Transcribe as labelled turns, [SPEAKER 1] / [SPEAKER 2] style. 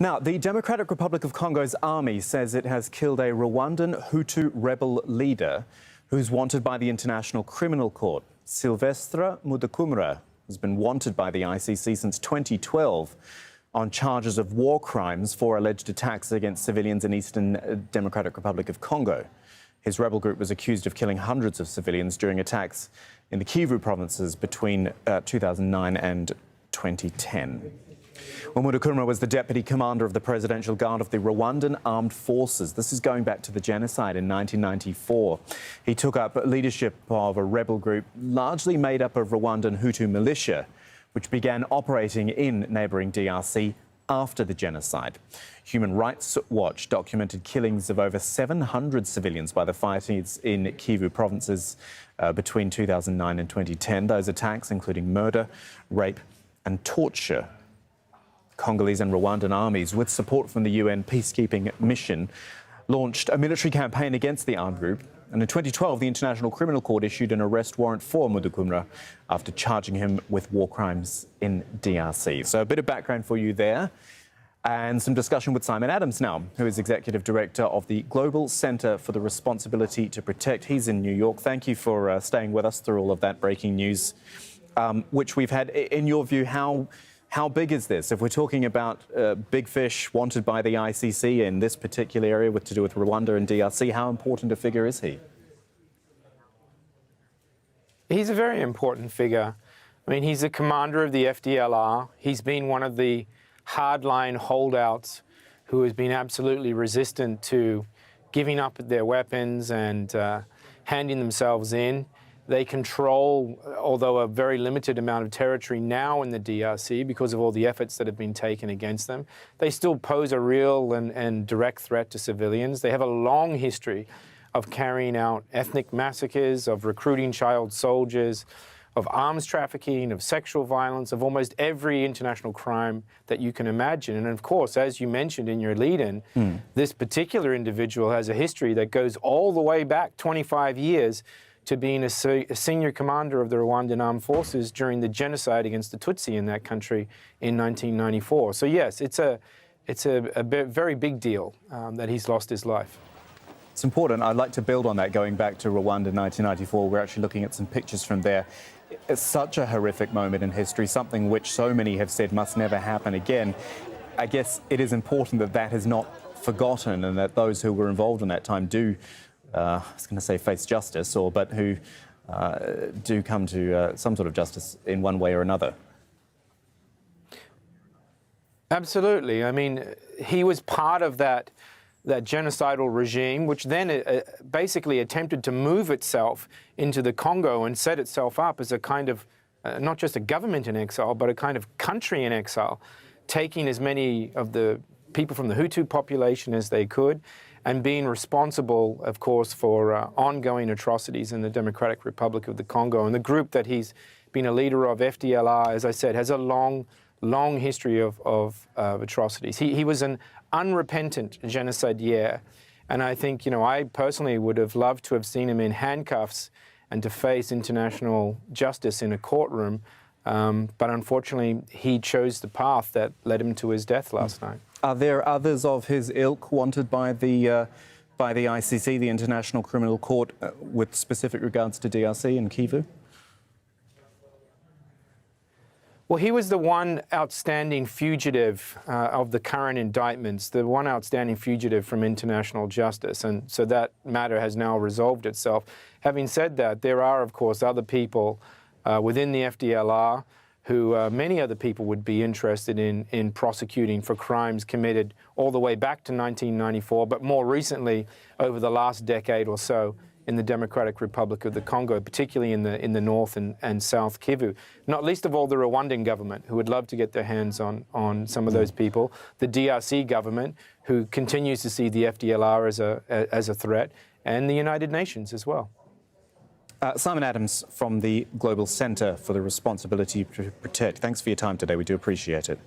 [SPEAKER 1] Now, the Democratic Republic of Congo's army says it has killed a Rwandan Hutu rebel leader who's wanted by the International Criminal Court. Sylvestre Mudacamura has been wanted by the ICC since 2012 on charges of war crimes for alleged attacks against civilians in Eastern Democratic Republic of Congo. His rebel group was accused of killing hundreds of civilians during attacks in the Kivu provinces between 2009 and 2010. Well, Mudacumura was the deputy commander of the Presidential Guard of the Rwandan Armed Forces. This is going back to the genocide in 1994. He took up leadership of a rebel group largely made up of Rwandan Hutu militia, which began operating in neighbouring DRC after the genocide. Human Rights Watch documented killings of over 700 civilians by the fighters in Kivu provinces between 2009 and 2010. Those attacks including murder, rape and torture. Congolese and Rwandan armies, with support from the UN peacekeeping mission, launched a military campaign against the armed group. And in 2012, the International Criminal Court issued an arrest warrant for Mudacumura after charging him with war crimes in DRC. So a bit of background for you there. And some discussion with Simon Adams now, who is Executive Director of the Global Centre for the Responsibility to Protect. He's in New York. Thank you for staying with us through all of that breaking news, which we've had. In your view, how big is this? If we're talking about big fish wanted by the ICC in this particular area to do with Rwanda and DRC, how important a figure is he?
[SPEAKER 2] He's a very important figure. I mean, he's the commander of the FDLR. He's been one of the hardline holdouts who has been absolutely resistant to giving up their weapons and handing themselves in. They control, although a very limited amount of territory now in the DRC because of all the efforts that have been taken against them. They still pose a real and direct threat to civilians. They have a long history of carrying out ethnic massacres, of recruiting child soldiers, of arms trafficking, of sexual violence, of almost every international crime that you can imagine. And of course, as you mentioned in your lead-in, this particular individual has a history that goes all the way back 25 years to being a senior commander of the Rwandan Armed Forces during the genocide against the Tutsi in that country in 1994. So yes, it's a very big deal that he's lost his life.
[SPEAKER 1] It's important. I'd like to build on that, going back to Rwanda 1994. We're actually looking at some pictures from there. It's such a horrific moment in history, something which so many have said must never happen again. I guess it is important that that is not forgotten and that those who were involved in that time do I was going to say face justice, but who do come to some sort of justice in one way or another.
[SPEAKER 2] Absolutely. I mean, he was part of that genocidal regime, which then basically attempted to move itself into the Congo and set itself up as a kind of, not just a government in exile, but a kind of country in exile, taking as many of the people from the Hutu population as they could, and being responsible, of course, for ongoing atrocities in the Democratic Republic of the Congo. And the group that he's been a leader of, FDLR, as I said, has a long history of atrocities. He was an unrepentant genocidaire. And I think, I personally would have loved to have seen him in handcuffs and to face international justice in a courtroom. But unfortunately, he chose the path that led him to his death last night.
[SPEAKER 1] Are there others of his ilk wanted by the ICC, the International Criminal Court, with specific regards to DRC and Kivu?
[SPEAKER 2] Well, he was the one outstanding fugitive of the current indictments, the one outstanding fugitive from international justice. And so that matter has now resolved itself. Having said that, there are, of course, other people within the FDLR who many other people would be interested in prosecuting for crimes committed all the way back to 1994, but more recently, over the last decade or so, in the Democratic Republic of the Congo, particularly in the North and South Kivu. Not least of all the Rwandan government, who would love to get their hands on some of those people, the DRC government, who continues to see the FDLR as a threat, and the United Nations as well.
[SPEAKER 1] Simon Adams from the Global Centre for the Responsibility to Protect. Thanks for your time today. We do appreciate it.